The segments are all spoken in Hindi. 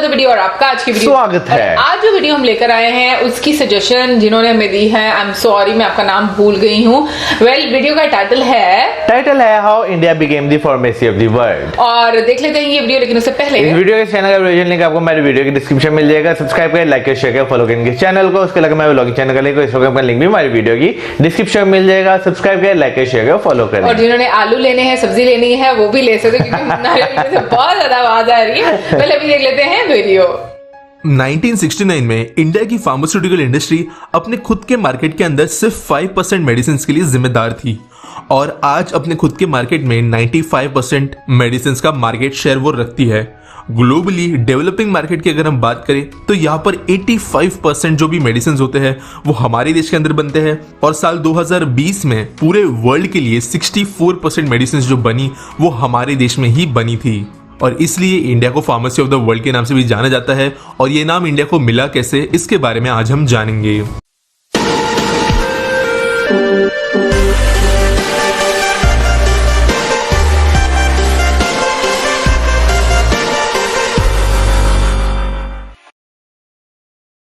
अनदर वीडियो और आपका आज की वीडियो स्वागत है। आज जो वीडियो हम लेकर आए हैं उसकी सजेशन जिन्होंने हमें दी है, आई एम सॉरी मैं आपका नाम भूल गई हूँ। वीडियो का टाइटल है how India became the pharmacy of the world. और देख लेते हैं ये वीडियो, लेकिन उससे पहले इस वीडियो के चैनल का ओरिजिनल लिंक आपको मेरे वीडियो के डिस्क्रिप्शन में मिल जाएगा। सब्सक्राइब करें, लाइक करें, शेयर करें, फॉलो करें चैनल को। उसके अलावा मैं व्लॉगिंग चैनल का लिंक इंस्टाग्राम का लिंक भी हमारी वीडियो की डिस्क्रिप्शन में मिल जाएगा। सब्सक्राइब करें, लाइक करें, शेयर करें, फॉलो करें। और जिन्होंने आलू लेने हैं, सब्जी लेनी है, वो भी ले सकते, क्योंकि हमारे वीडियो से बहुत ज्यादा आवाज आ रही है। पहले अभी देख लेते हैं वीडियो। 1969 में इंडिया की फार्मास्यूटिकल इंडस्ट्री अपने खुद के मार्केट के अंदर सिर्फ 5% मेडिसिन के लिए जिम्मेदार थी और आज अपने खुद के मार्केट में 95% मेडिसिन का मार्केट शेयर वो रखती है। ग्लोबली डेवलपिंग मार्केट की अगर हम बात करें तो यहाँ पर 85% जो भी मेडिसिन होते हैं वो हमारे देश के अंदर बनते हैं और साल 2020 में पूरे वर्ल्ड के लिए 64% मेडिसिन जो बनी वो हमारे देश में ही बनी थी। और इसलिए इंडिया को फार्मेसी ऑफ द वर्ल्ड के नाम से भी जाना जाता है। और ये नाम इंडिया को मिला कैसे, इसके बारे में आज हम जानेंगे।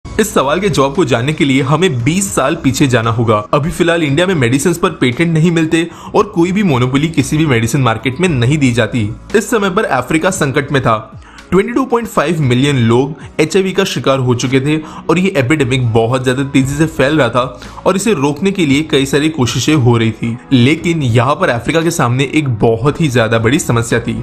इस सवाल के जवाब को जानने के लिए हमें 20 साल पीछे जाना होगा। अभी फिलहाल इंडिया में मेडिसिन पर पेटेंट नहीं मिलते और कोई भी मोनोपोली किसी भी मेडिसिन मार्केट में नहीं दी जाती। इस समय पर अफ्रीका संकट में था। 22.5 मिलियन लोग HIV का शिकार हो चुके थे और ये एपिडेमिक बहुत ज्यादा तेजी से फैल रहा था और इसे रोकने के लिए कई सारी कोशिशें हो रही थी। लेकिन यहाँ पर अफ्रीका के सामने एक बहुत ही ज्यादा बड़ी समस्या थी।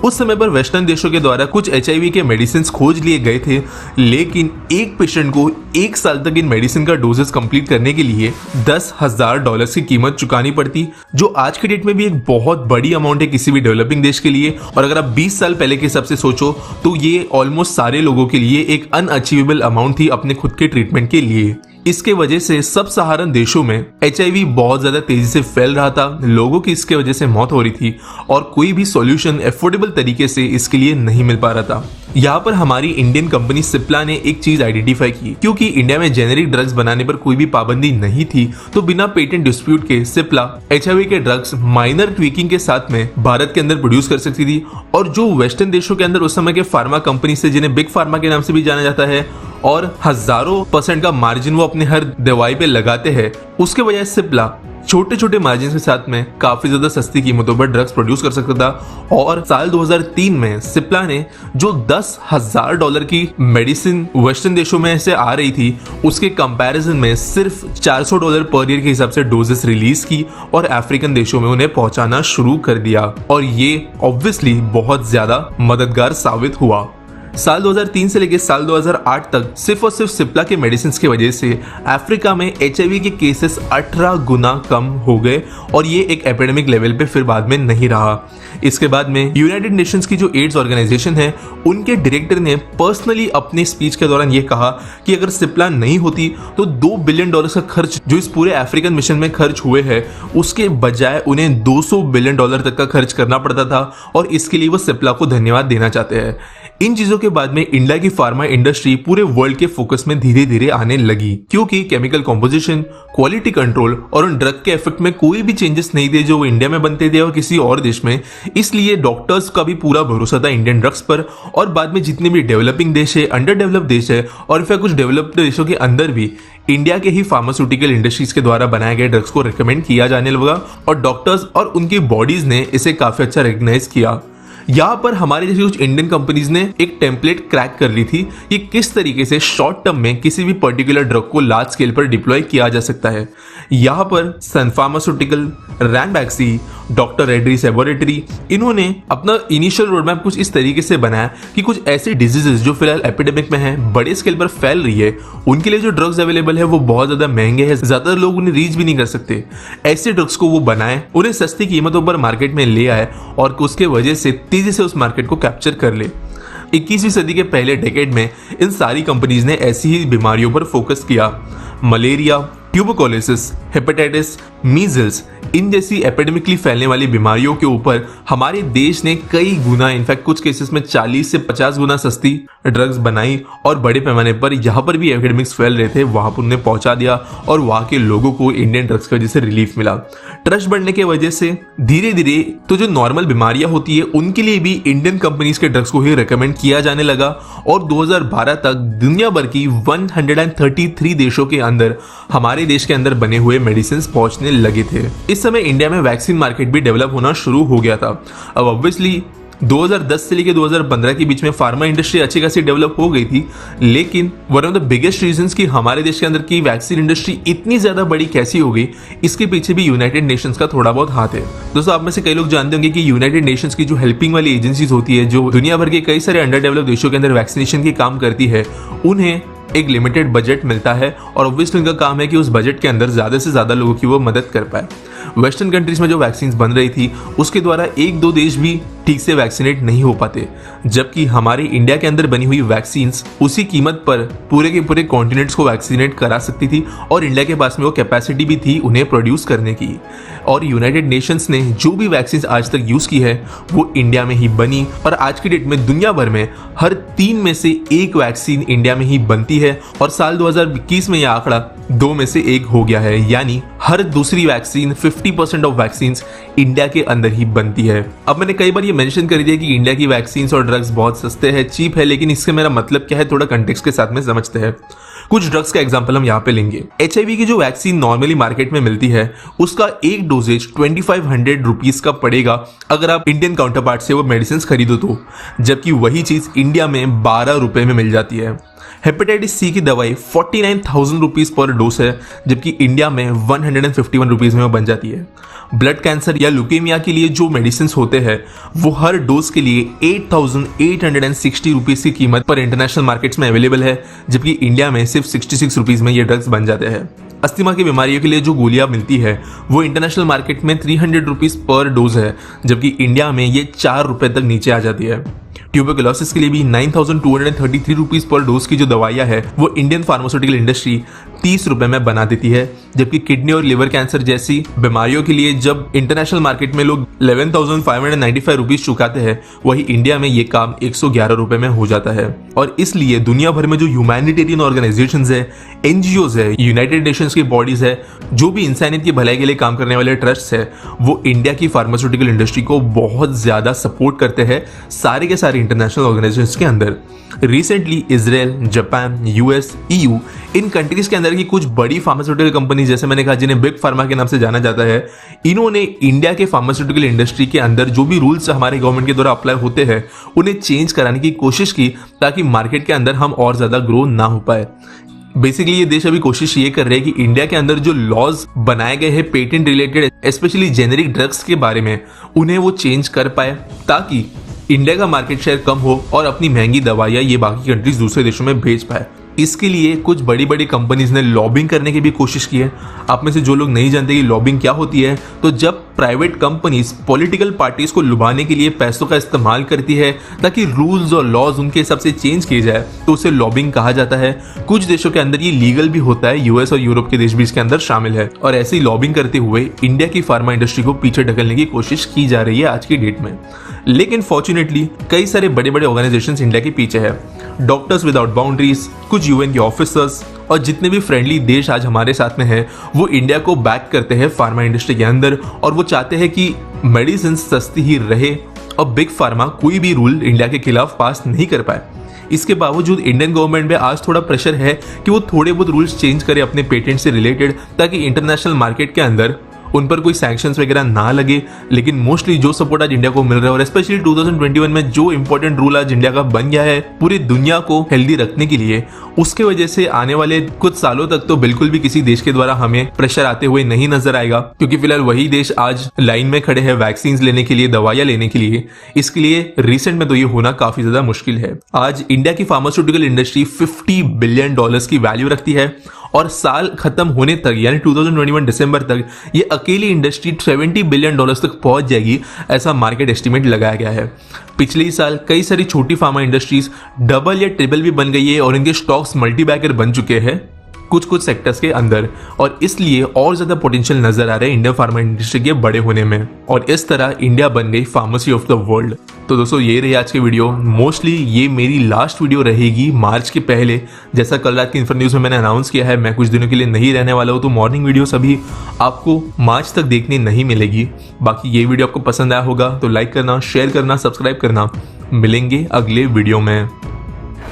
उस समय पर वेस्टर्न देशों के द्वारा कुछ HIV के मेडिसिन खोज लिए गए थे, लेकिन एक पेशेंट को 1 साल तक इन मेडिसिन का डोजेस कंप्लीट करने के लिए $10,000 की कीमत चुकानी पड़ती, जो आज के डेट में भी एक बहुत बड़ी अमाउंट है किसी भी डेवलपिंग देश के लिए। और अगर आप 20 साल पहले के हिसाब से सोचो तो ये ऑलमोस्ट सारे लोगों के लिए एक अनअचीवेबल अमाउंट थी अपने खुद के ट्रीटमेंट के लिए। इसके वजह से सब सहारन देशों में HIV बहुत ज्यादा तेजी से फैल रहा था, लोगों की इसके वजह से मौत हो रही थी और कोई भी सॉल्यूशन एफोर्डेबल तरीके से इसके लिए नहीं मिल पा रहा था। यहाँ पर हमारी इंडियन कंपनी सिप्ला ने एक चीज आइडेंटिफाई की। क्योंकि इंडिया में जेनेरिक ड्रग्स बनाने पर कोई भी पाबंदी नहीं थी तो बिना पेटेंट डिस्प्यूट के सिप्ला HIV के ड्रग्स माइनर ट्वीकिंग के साथ में भारत के अंदर प्रोड्यूस कर सकती थी। और जो वेस्टर्न देशों के अंदर उस समय के फार्मा कंपनी से, जिन्हें बिग फार्मा के नाम से भी जाना जाता है, और हजारों % का मार्जिन वो अपने हर दवाई पे लगाते हैं, उसके बजाय सिप्ला छोटे छोटे मार्जिन के साथ में काफी ज्यादा सस्ती कीमतों पर ड्रग्स प्रोड्यूस कर सकता था। और साल 2003 में सिप्ला ने जो $10,000 की मेडिसिन वेस्टर्न देशों में से आ रही थी, उसके कंपैरिजन में सिर्फ $400 पर ईयर के हिसाब से डोजेस रिलीज की और अफ्रीकन देशों में उन्हें पहुंचाना शुरू कर दिया। और ये ऑब्वियसली बहुत ज्यादा मददगार साबित हुआ। साल 2003 से लेकर साल 2008 तक सिर्फ और सिर्फ सिप्ला के मेडिसिन की वजह से अफ्रीका में HIV के केसेस 18 गुना कम हो गए और ये एक एपिडेमिक लेवल पे फिर बाद में नहीं रहा। इसके बाद में यूनाइटेड नेशंस की जो एड्स ऑर्गेनाइजेशन है, उनके डायरेक्टर ने पर्सनली अपने स्पीच के दौरान ये कहा कि अगर सिप्ला नहीं होती तो $2 बिलियन का खर्च जो इस पूरे अफ्रीकन मिशन में खर्च हुए हैं, उसके बजाय उन्हें $200 बिलियन तक का खर्च करना पड़ता था। और इसके लिए वो सिप्ला को धन्यवाद देना चाहते हैं। इन चीजों के बाद में इंडिया की फार्मा इंडस्ट्री पूरे वर्ल्ड के फोकस में धीरे धीरे आने लगी, क्योंकि केमिकल कॉम्पोजिशन, क्वालिटी कंट्रोल और उन ड्रग के इफेक्ट में कोई भी चेंजेस नहीं थे जो इंडिया में बनते थे और किसी और देश में। इसलिए डॉक्टर्स का भी पूरा भरोसा था इंडियन ड्रग्स पर। और बाद में जितने भी डेवलपिंग देश है, अंडर डेवलप्ड देश है और फिर कुछ डेवलप्ड देशों के अंदर भी इंडिया के ही फार्मास्यूटिकल इंडस्ट्रीज के द्वारा बनाए गए ड्रग्स को रिकमेंड किया जाने लगा और डॉक्टर्स और उनकी बॉडीज ने इसे काफी अच्छा रिकॉग्नाइज किया। यहाँ पर हमारे जैसे कुछ इंडियन कंपनीज ने एक टेम्पलेट क्रैक कर ली थी कि किस तरीके से शॉर्ट टर्म में किसी भी पर्टिकुलर ड्रग को लार्ज स्केल पर डिप्लॉय किया जा सकता है। यहाँ पर सन फार्मास्यूटिकल, रैनबैक्सी, डॉक्टर रेड्डीज लेबोरेटरी, इन्होंने अपना इनिशियल रोड मैप कुछ इस तरीके से बनाया कि कुछ ऐसी डिजीजेस जो फिलहाल एपिडेमिक में है, बड़े स्केल पर फैल रही है, उनके लिए जो ड्रग्स अवेलेबल है वो बहुत ज्यादा महंगे हैं, ज्यादातर लोग उन्हें रीच भी नहीं कर सकते। ऐसे ड्रग्स को वो बनाए, उन्हें सस्ती कीमतों पर मार्केट में ले आए और उसके वजह से तेजी से उस मार्केट को कैप्चर कर ले। 21वीं सदी के पहले डेकेड में इन सारी कंपनीज ने ऐसी ही बीमारियों पर फोकस किया। मलेरिया, ट्यूबरकुलोसिस, हेपेटाइटिस, मीजल्स, इन जैसी एपिडेमिकली फैलने वाली बीमारियों के ऊपर हमारे देश ने कई गुना, इनफैक्ट कुछ केसेस में 40 से 50 गुना सस्ती ड्रग्स बनाई और बड़े पैमाने पर यहाँ पर भी एपिडेमिक्स फैल रहे थे वहां पर उन्हें पहुंचा दिया और वहां के लोगों को इंडियन ड्रग्स की वजह से रिलीफ मिला। ट्रस्ट बढ़ने की वजह से धीरे धीरे तो जो नॉर्मल बीमारियां होती है उनके लिए भी इंडियन कंपनीज के ड्रग्स को ही रिकमेंड किया जाने लगा और 2012 तक दुनिया भर की 133 देशों के अंदर हमारे देश के अंदर बने हुए मेडिसिन पहुंचने लगे थे। इस समय इंडिया में वैक्सीन मार्केट भी डेवलप होना शुरू हो गया था। अब ऑब्वियसली 2010 से लेकर 2015 के बीच में फार्मा इंडस्ट्री अच्छी खासी डेवलप हो गई थी, लेकिन one of the biggest reasons कि हमारे देश के अंदर की वैक्सीन इंडस्ट्री इतनी ज्यादा बड़ी कैसी हो गई, इसके पीछे भी यूनाइटेड नेशंस का थोड़ा बहुत हाथ है। दोस्तों, आप में से कई लोग जानते होंगे कि यूनाइटेड नेशंस की जो हेल्पिंग वाली एजेंसीज होती है, जो दुनिया भर के कई सारे अंडर डेवलप देशों के अंदर वैक्सीनेशन की काम करती है, उन्हें एक लिमिटेड बजट मिलता है और ऑब्वियसली उनका काम है कि उस बजट के अंदर ज्यादा से ज्यादा लोगों की वो मदद कर पाए। वेस्टर्न कंट्रीज में जो वैक्सीन बन रही थी उसके द्वारा एक दो देश भी ठीक से वैक्सीनेट नहीं हो पाते, जबकि हमारे इंडिया के अंदर बनी हुई वैक्सीन उसी कीमत पर पूरे के पूरे कॉन्टिनेंट्स को वैक्सीनेट करा सकती थी और इंडिया के पास में वो कैपेसिटी भी थी उन्हें प्रोड्यूस करने की। और यूनाइटेड नेशंस ने जो भी वैक्सीन आज तक यूज की है वो इंडिया में ही बनी और आज की डेट में दुनिया भर में हर 3 में से 1 वैक्सीन इंडिया में ही बनती है और साल 2021 में यह आंकड़ा 2 में से 1 हो गया है, यानी हर दूसरी वैक्सीन 50% ऑफ वैक्सीन इंडिया के अंदर ही बनती है। अब मैंने कई बार ये मेंशन कर दिया कि इंडिया की वैक्सीन और ड्रग्स बहुत सस्ते हैं, चीप है, लेकिन इससे मेरा मतलब क्या है थोड़ा कंटेक्स्ट के साथ में समझते हैं। कुछ ड्रग्स का एग्जांपल हम यहाँ पे लेंगे। HIV की जो वैक्सीन नॉर्मली मार्केट में मिलती है उसका एक डोजेज 2500 रुपीज का पड़ेगा अगर आप इंडियन काउंटर पार्ट से वो मेडिसिन खरीदो तो, जबकि वही चीज इंडिया में 12 रुपए में मिल जाती है। हेपेटाइटिस सी की दवाई 49,000 रुपीज पर डोज है, जबकि इंडिया में 151 रुपीज में बन जाती है। ब्लड कैंसर या ल्यूकेमिया के लिए जो मेडिसिन होते हैं वो हर डोज के लिए 8,860 रुपीज की कीमत पर इंटरनेशनल मार्केट्स में अवेलेबल है, जबकि इंडिया में सिर्फ 66 रुपीज में ये ड्रग्स बन जाते हैं। अस्थमा की बीमारियों के लिए जो गोलियां मिलती है वो इंटरनेशनल मार्केट में 300 रुपीज पर डोज है, जबकि इंडिया में ये 4 रुपए तक नीचे आ जाती है। ट्यूबरकुलोसिस के लिए भी 9,233 रुपीज पर डोज की जो दवाइयां है वो इंडियन फार्मास्यूटिकल इंडस्ट्री 30 रुपए में बना देती है, जबकि किडनी और लिवर कैंसर जैसी बीमारियों के लिए जब इंटरनेशनल मार्केट में लोग 11,595 रुपीज चुकाते हैं, वही इंडिया में ये काम 111 रुपए में हो जाता है। और इसलिए दुनिया भर में जो ह्यूमैनिटेरियन ऑर्गेनाइजेशंस है, NGOs है, यूनाइटेड नेशंस की बॉडीज है, जो भी इंसानियत की भलाई के लिए काम करने वाले ट्रस्ट है, वो इंडिया की फार्मास्यूटिकल इंडस्ट्री को बहुत ज्यादा सपोर्ट करते हैं सारे के सारे इंटरनेशनल ऑर्गेनाइजेशंस के अंदर। Recently Israel, Japan, US, EU इन कंट्रीज के अंदर की कुछ बड़ी फार्मास्यूटिकल कंपनी, जैसे मैंने कहा जिन्हें बिग फार्मा के नाम से जाना जाता है, इन्होंने इंडिया के फार्मास्यूटिकल इंडस्ट्री के अंदर जो भी रूल्स हमारे गवर्नमेंट के द्वारा अप्लाई होते हैं उन्हें चेंज कराने की कोशिश की ताकि मार्केट के अंदर हम और ज्यादा ग्रो ना हो पाए। बेसिकली ये देश अभी कोशिश ये कर रहे हैं कि इंडिया के अंदर जो लॉज बनाए गए हैं patent related, specially generic drugs के बारे में, उन्हें वो चेंज कर पाए ताकि इंडिया का मार्केट शेयर कम हो और अपनी महंगी दवाइयां ये बाकी कंट्रीज दूसरे देशों में भेज पाए। इसके लिए कुछ बड़ी बड़ी कंपनीज ने लॉबिंग करने की भी कोशिश की है। आप में से जो लोग नहीं जानते कि लॉबिंग क्या होती है, तो जब प्राइवेट कंपनीज पॉलिटिकल पार्टीज को लुभाने के लिए पैसों का इस्तेमाल करती है ताकि रूल्स और लॉज उनके हिसाब से चेंज किए जाए, तो उसे लॉबिंग कहा जाता है। कुछ देशों के अंदर ये लीगल भी होता है, US और यूरोप के देश भी इसके अंदर शामिल है। और ऐसे ही लॉबिंग करते हुए इंडिया की फार्मा इंडस्ट्री को पीछे ढकलने की कोशिश की जा रही है आज की डेट में। लेकिन फॉर्चुनेटली कई सारे बड़े बड़े ऑर्गेनाइजेशंस इंडिया के पीछे है। डॉक्टर्स विदाउट बाउंड्रीज, कुछ UN के ऑफिसर्स और जितने भी फ्रेंडली देश आज हमारे साथ में हैं, वो इंडिया को बैक करते हैं फार्मा इंडस्ट्री के अंदर और वो चाहते हैं कि मेडिसिन सस्ती ही रहे और बिग फार्मा कोई भी रूल इंडिया के खिलाफ पास नहीं कर पाए। इसके बावजूद इंडियन गवर्नमेंट में आज थोड़ा प्रेशर है कि वो थोड़े बहुत रूल्स चेंज करे अपने पेटेंट से रिलेटेड, ताकि इंटरनेशनल मार्केट के अंदर उन पर कोई सैंक्शंस वगैरह ना लगे। लेकिन मोस्टली जो सपोर्ट आज इंडिया को मिल रहा है और स्पेशली 2021 में जो इंपॉर्टेंट रूल आज इंडिया का बन गया है पूरी दुनिया को हेल्दी रखने के लिए, उसके वजह से आने वाले कुछ सालों तक तो बिल्कुल भी किसी देश के द्वारा हमें प्रेशर आते हुए नहीं नजर आएगा, क्योंकि फिलहाल वही देश आज लाइन में खड़े हैं वैक्सीन लेने के लिए, दवाइयां लेने के लिए। इसके लिए रिसेंट में तो ये होना काफी ज्यादा मुश्किल है। आज इंडिया की फार्मास्यूटिकल इंडस्ट्री $50 बिलियन की वैल्यू रखती है और साल खत्म होने तक यानी 2021 दिसंबर तक ये अकेली इंडस्ट्री $70 बिलियन तक पहुंच जाएगी, ऐसा मार्केट एस्टिमेट लगाया गया है। पिछले ही साल कई सारी छोटी फार्मा इंडस्ट्रीज डबल या ट्रिपल भी बन गई है और इनके स्टॉक्स मल्टीबैगर बन चुके हैं। कुछ कुछ सेक्टर्स के अंदर, और इसलिए और ज़्यादा पोटेंशियल नजर आ रहा है इंडियन फार्मा इंडस्ट्री के बड़े होने में, और इस तरह इंडिया बन गई फार्मेसी ऑफ द वर्ल्ड। तो दोस्तों ये रही आज की वीडियो। मोस्टली ये मेरी लास्ट वीडियो रहेगी मार्च के पहले। जैसा कल रात की इन्फो न्यूज़ में मैंने अनाउंस किया है, मैं कुछ दिनों के लिए नहीं रहने वाला हूँ, तो मॉर्निंग वीडियोस अभी आपको मार्च तक देखने नहीं मिलेगी। बाकी ये वीडियो आपको पसंद आया होगा तो लाइक करना, शेयर करना, सब्सक्राइब करना। मिलेंगे अगले वीडियो में।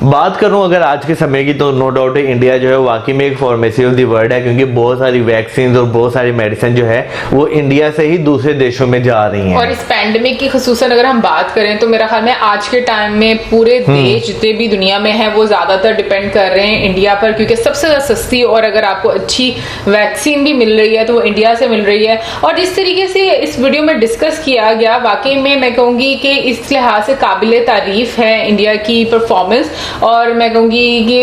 बात करूं अगर आज के समय की, तो नो डाउट इंडिया जो है वाकई में एक फार्मेसी ऑफ द वर्ल्ड है, क्योंकि बहुत सारी वैक्सीन और बहुत सारी मेडिसिन जो है वो इंडिया से ही दूसरे देशों में जा रही हैं। और इस पैंडेमिक की खुसूसन अगर हम बात करें तो मेरा ख्याल में आज के टाइम में पूरे देश जितने भी दुनिया में है वो ज्यादातर डिपेंड कर रहे हैं इंडिया पर, क्योंकि सबसे ज्यादा सस्ती और अगर आपको अच्छी वैक्सीन भी मिल रही है तो वो इंडिया से मिल रही है। और जिस तरीके से इस वीडियो में डिस्कस किया गया, वाकई में मैं कहूंगी कि इस लिहाज से काबिले तारीफ है इंडिया की परफॉर्मेंस, और मैं कहूंगी कि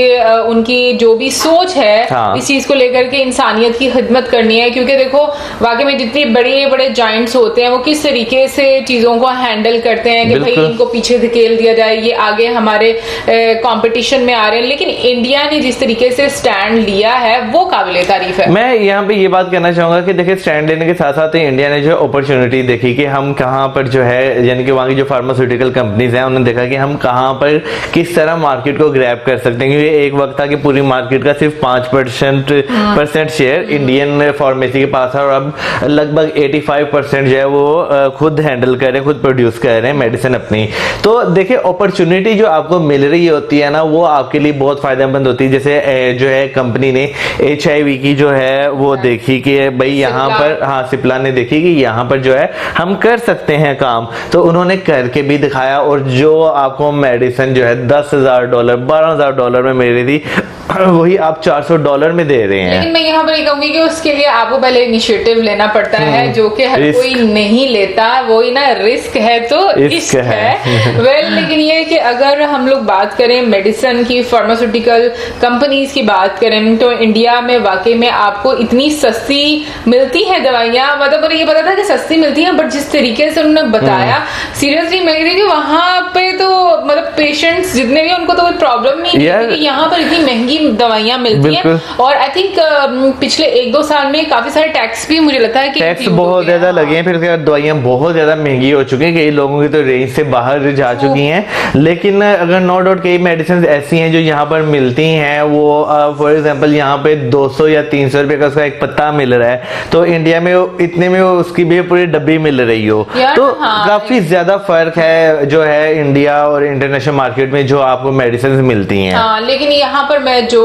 उनकी जो भी सोच है इस चीज को लेकर के इंसानियत की खिदमत करनी है। क्योंकि देखो वाकई में जितने बड़े बड़े जाइंट्स होते हैं वो किस तरीके से चीजों को हैंडल करते हैं कि भाई इनको पीछे धकेल दिया जाए, ये आगे हमारे कंपटीशन में आ रहे हैं, लेकिन इंडिया ने जिस तरीके से स्टैंड लिया है वो काबिले तारीफ है। मैं यहाँ पे ये बात कहना चाहूंगा कि देखिए स्टैंड लेने के साथ साथ इंडिया ने जो अपॉर्चुनिटी देखी कि हम कहाँ पर जो है, यानी कि वहाँ की जो फार्मास्यूटिकल कंपनीज हैं उन्होंने देखा कि हम कहाँ पर किस तरह मार्केट को ग्रैब कर सकते हैं। क्योंकि एक वक्त था कि पूरी मार्केट का सिर्फ 5% शेयर इंडियन फार्मेसी के पास है, और अब लगभग 85% जो है वो खुद हैंडल कर रहे हैं, खुद प्रोड्यूस कर रहे हैं मेडिसिन अपनी। तो देखिए अपॉर्चुनिटी जो आपको मिल रही होती है ना, वो आपके लिए बहुत फायदेमंद होती है। जैसे जो है कंपनी ने HIV की जो है वो देखी कि भाई यहाँ पर, हाँ सिप्ला ने देखी कि यहाँ पर जो है हम कर सकते हैं काम, तो उन्होंने करके भी दिखाया। और जो आपको मेडिसिन जो है $10,000 $12,000 में मिल रही थी, वही आप $400 में दे रहे हैं। लेकिन मैं यहाँ पर ये कहूंगी कि उसके लिए आपको पहले इनिशिएटिव लेना पड़ता है, जो कि हर कोई नहीं लेता। वही ना, रिस्क है तो इश्क है। लेकिन ये है कि अगर हम लोग बात करें मेडिसिन की, फार्मास्यूटिकल कंपनीज की बात करें, तो इंडिया में वाकई में आपको इतनी सस्ती मिलती है दवाइयां। मतलब ये पता था कि सस्ती मिलती है, बट जिस तरीके से उन्होंने बताया, सीरियसली मैं कह रही कि वहां पे तो मतलब पेशेंट्स जितने भी उनको तो कोई प्रॉब्लम नहीं है, क्योंकि यहाँ पर इतनी महंगी दवाइयां मिलती हैं। और आई थिंक पिछले 1-2 साल में काफी सारे टैक्स भी मुझे लगता है कि टैक्स बहुत ज्यादा लगे हैं, फिर उसके बाद दवाइयां बहुत ज्यादा महंगी हो चुकी हैं, कई लोगों की तो रेंज से बाहर जा चुकी हैं। लेकिन अगर नो डाउट कई मेडिसिन ऐसी हैं जो यहाँ पर मिलती हैं, वो फॉर एग्जांपल यहाँ पे 200 या 300 रुपए का उसका एक पत्ता मिल रहा है, तो इंडिया में इतने में उसकी भी पूरी डब्बी मिल रही हो, तो काफी ज्यादा फर्क है जो है इंडिया और इंटरनेशनल मार्केट में जो आपको मेडिसिन मिलती हैं। लेकिन यहाँ पर मैं जो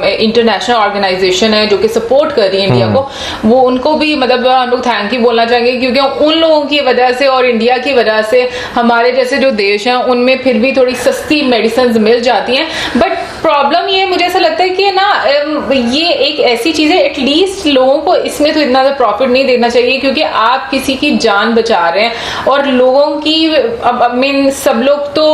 इंटरनेशनल ऑर्गेनाइजेशन है जो कि सपोर्ट कर रही है इंडिया को, वो उनको भी मतलब हम लोग थैंक यू बोलना चाहेंगे, क्योंकि उन लोगों की वजह से और इंडिया की वजह से हमारे जैसे जो देश हैं उनमें फिर भी थोड़ी सस्ती मेडिसिन मिल जाती हैं। बट प्रॉब्लम ये मुझे ऐसा लगता है कि ना ये एक ऐसी चीज है, एटलीस्ट लोगों को इसमें तो इतना प्रॉफिट नहीं देना चाहिए, क्योंकि आप किसी की जान बचा रहे हैं और लोगों की मीन सब लोग तो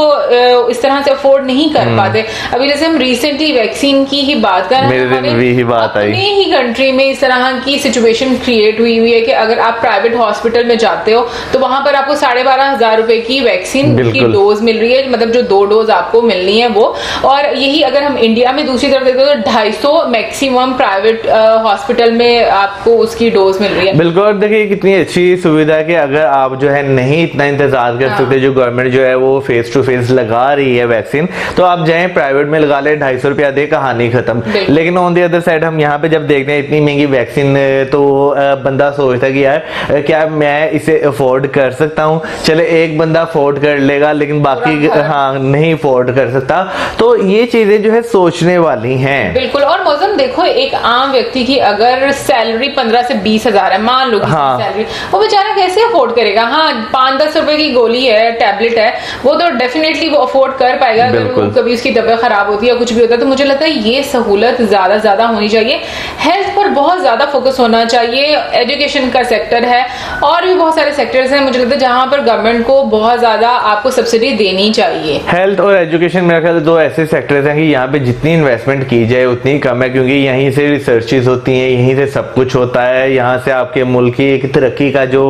इस तरह से अफोर्ड नहीं कर पाते। अभी जैसे हम रिसेंटली वैक्सीन की ही बात कर रहे हैं, अपने ही कंट्री में इस तरह की सिचुएशन क्रिएट हुई है कि अगर आप प्राइवेट हॉस्पिटल में जाते हो तो वहां पर आपको 12,500 रुपए की वैक्सीन की डोज मिल रही है, मतलब जो 2 डोज आपको मिलनी है वो। और यही अगर हम इंडिया में दूसरी तरफ देखते हो तो 250 मैक्सिमम प्राइवेट हॉस्पिटल में आपको उसकी डोज मिल रही है। बिल्कुल, और देखिए कितनी अच्छी सुविधा है कि अगर आप जो है नहीं इतना इंतजार कर सकते, जो गवर्नमेंट जो है वो फेस टू फेस लगा रही है वैक्सीन, तो आप जाएं प्राइवेट में लगा ले, 250 रुपया दे, कहानी खत्म। लेकिन ऑन द अदर साइड हम यहाँ पे जब देखते हैं इतनी महंगी वैक्सीन, तो बंदा सोचता कि यार क्या मैं इसे अफोर्ड कर सकता हूँ? चले एक बंदा अफोर्ड कर लेगा, लेकिन बाकी हाँ नहीं अफोर्ड कर सकता। तो ये चीजें जो है सोचने वाली हैं। बिल्कुल। और मौसम देखो, एक आम व्यक्ति की अगर सैलरी 15 से 20 हजार है, मान लो सैलरी, वो बेचारा कैसे अफोर्ड करेगा? हाँ 5-10 रुपए की गोली है, टैबलेट है, वो तो डेफिनेटली वो अफोर्ड कर पाएगा अगर कभी उसकी तबीयत खराब होती है या कुछ भी होता है। तो मुझे लगता है ये सहूलत ज्यादा होनी चाहिए। हेल्थ पर बहुत ज्यादा फोकस होना चाहिए। एजुकेशन का सेक्टर है और भी बहुत सारे सेक्टर्स हैं मुझे लगता है जहां पर गवर्नमेंट को बहुत ज्यादा आपको सब्सिडी देनी चाहिए। हेल्थ और एजुकेशन मेरे ख्याल 2 ऐसे सेक्टर्स हैं कि यहाँ पे जितनी इन्वेस्टमेंट की जाए उतनी कम है, क्योंकि यहीं से रिसर्चेज होती हैं, यहीं से सब कुछ होता है, यहाँ से आपके मुल्क की एक तरक्की का जो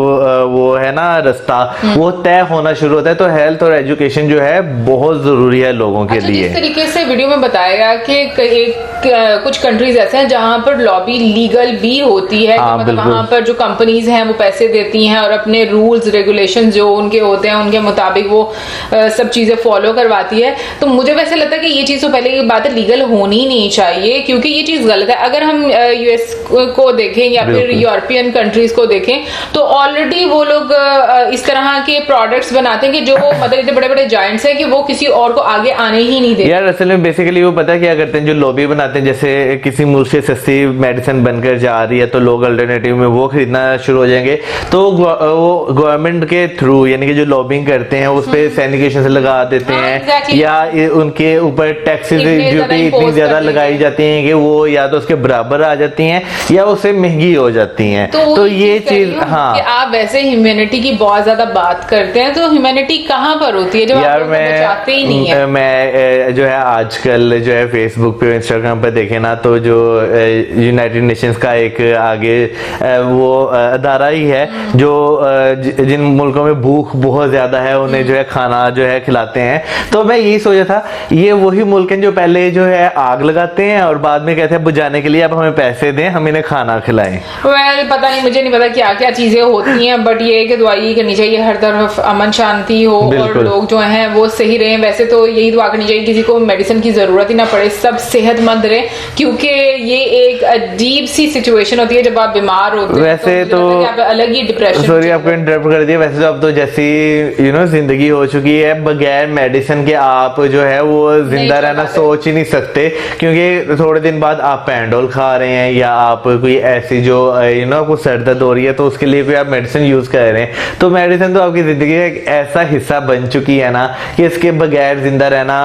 वो है ना रास्ता, वो तय होना शुरू होता है। तो हेल्थ और एजुकेशन जो है बहुत जरूरी है लोगों के लिए। जिस तरीके से वीडियो में बताया गया कि कुछ कंट्रीज ऐसे हैं जहां पर लॉबी लीगल भी होती है, हाँ, मतलब वहां पर जो कंपनीज हैं वो पैसे देती हैं और अपने रूल्स रेगुलेशन जो उनके होते हैं उनके मुताबिक वो सब चीजें फॉलो करवाती है। तो मुझे वैसे लगता है कि ये चीज तो पहले की बात है, लीगल होनी नहीं चाहिए, क्योंकि ये चीज गलत है। अगर हम यूएस को देखें या फिर यूरोपियन कंट्रीज को देखें तो ऑलरेडी वो लोग इस तरह के प्रोडक्ट्स बनाते हैं कि जो मतलब इतने बड़े बड़े जायंट्स हैं कि वो किसी और को आगे आने ही नहीं देते। यार असल में बेसिकली वो पता है क्या करते हैं, जो लॉबी बनाते हैं, जैसे किसी मुल्क से सस्ती मेडिसिन बनकर जा रही है तो लोग अल्टरनेटिव में वो खरीदना शुरू हो जाएंगे, तो वो गवर्नमेंट के थ्रू यानी कि जो लॉबिंग करते हैं उस पे सैनिकेशन से लगा देते हैं, या उनके ऊपर टैक्सेस ड्यूटी इतनी ज्यादा लगाई जाती है कि वो या तो उसके बराबर आ जाती हैं या उससे महंगी हो जाती हैं। तो ये चीज, हाँ, कि आप वैसे ह्यूमैनिटी की बहुत ज्यादा बात करते हैं, तो ह्यूमैनिटी कहाँ पर होती है जब यार आप बचाते ही नहीं है? मैं जो है आजकल जो है फेसबुक पे इंस्टाग्राम पे देखे ना, तो जो यूनाइटेड नेशंस का एक आगे वो अदारा ही है जो जिन मुल्कों में भूख बहुत ज्यादा है उन्हें जो है खाना जो है खिलाते हैं। तो मैं यही सोचा था ये वही मुल्क हैं जो पहले जो है आग लगाते हैं और बाद में कहते हैं बुझाने के लिए अब हमें पैसे दें, हम इन्हें खाना खिलाएं। पता नहीं, मुझे नहीं पता क्या क्या चीजें होती हैं, बट ये कि दुआ यही करनी चाहिए हर तरफ अमन शांति हो और लोग जो हैं वो सही रहें। वैसे तो यही दुआ करनी चाहिए किसी को मेडिसिन की जरूरत ही ना पड़े, सब सेहतमंद रहे, क्योंकि ये एक अजीब सी सिचुएशन होती है जब आप बीमार होते हैं। वैसे तो आप अलग ही डिप्रेशन, सॉरी आपको इंटरप्ट कर दिया, वैसे तो अब तो जैसी जिंदगी हो चुकी है, बगैर मेडिसिन के आप जो है वो जिंदा रहना सोच ही नहीं सकते, क्योंकि थोड़े दिन बाद आप पैंडोल खा रहे हैं या आप कोई ऐसी जो आपको सर दर्द हो रही है तो उसके लिए कोई आप मेडिसिन यूज कर रहे हैं। तो मेडिसिन तो आपकी जिंदगी का एक ऐसा हिस्सा बन चुकी है ना कि इसके बगैर जिंदा रहना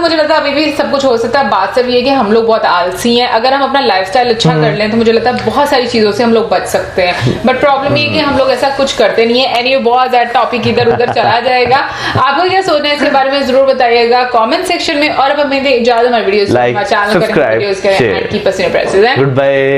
मुझे लगता है अभी भी सब कुछ हो सकता है। बात सिर्फ ये कि हम लोग बहुत आलसी हैं। अगर हम अपना लाइफस्टाइल अच्छा कर लें तो मुझे लगता है बहुत सारी चीजों से हम लोग बच सकते हैं, बट प्रॉब्लम ये कि हम लोग ऐसा कुछ करते नहीं है। एनीवे बहुत ज्यादा टॉपिक इधर उधर चला जाएगा। आपको क्या सोचना है इसके बारे में जरूर बताइएगा कमेंट सेक्शन में, और अब हमें इजाजत, हमारे videos like, channel subscribe, keep us in your presence. Good bye.